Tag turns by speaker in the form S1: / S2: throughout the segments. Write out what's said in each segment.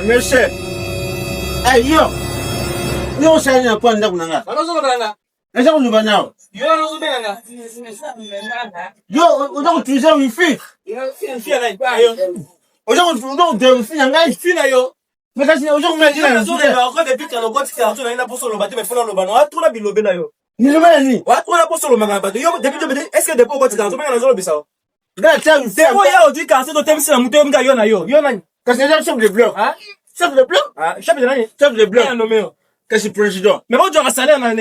S1: monsieur. Yo. Yo ça n'a pas ndakuna. Est-ce qu'on va now? Yo, on doit utiliser une fille. Mais quand aujourd'hui, qu'est-ce que président?
S2: Mais bon, tu as salaire na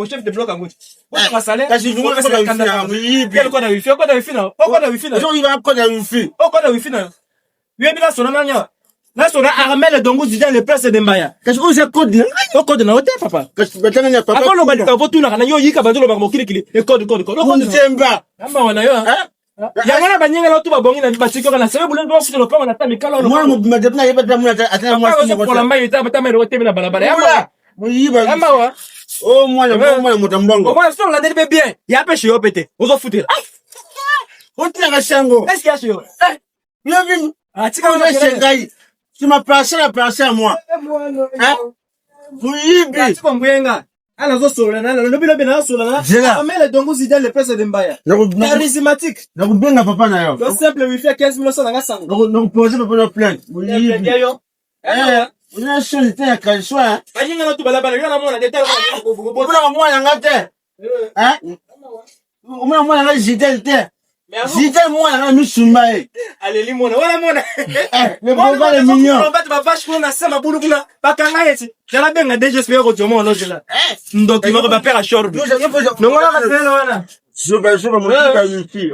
S2: chef de bloc en gauche. Bon, tu as salaire.
S1: Qu'est-ce que vous faites la wifi?
S2: Quel code de wifi? Code de wifi là. Code de wifi là.
S1: Il va code de wifi.
S2: Oh, code de wifi là. Oui, mais là, son nom là. Là, son nom Armel Dongo Zidane le place de Mbaya.
S1: Qu'est-ce que vous code?
S2: Oh, code na hôtel papa.
S1: Qu'est-ce que vous avez papa?
S2: Avant le bal, faut tout na yo yika bandolo ba mokili kili. E code.
S1: On semba.
S2: Amba wana yo. Hein? Yangana banyinga la tu ba bongi na batiko na sebe bulen do fito lo pa na ta mikala lo.
S1: Moi me depna yeba damu atana moi
S2: si pour la maille ta ta mero tebe na balabala. Amba. Amba wa.
S1: Oh moi mutambongo.
S2: Moi so la ndebe bien. Ya pêche yo pété. Ozo futir.
S1: On tient la chango.
S2: Est-ce qu'il y a chez yo?
S1: Bien vu.
S2: Ah tika
S1: on est chez tu m'as passé à moi. Hein? Oui, bien.
S2: Tu comprends? Ala zo sola na lobi na sola na Armel Dongo Zidane le place de Mbaya. Charismatique.
S1: Na kubenga papa na yo.
S2: Le simple wifi 15 000 na sango.
S1: Donc poser papa na plainte. Oui. On a chose te ka choix.
S2: Banyinga na tu balabala yo na mona détail ko
S1: Bona moi na ngate. Hein? Moi na Zidane te. Zidane moi na misumba e.
S2: Allez mona wala mona.
S1: Le boba le mignon.
S2: On va te ba vache na sama bulu kuna bakanga yeti. Jala benga déjà espérer ko jomo lo jela. Donc il va faire à short. Non wala ka tena wana.
S1: Je vais mon wifi.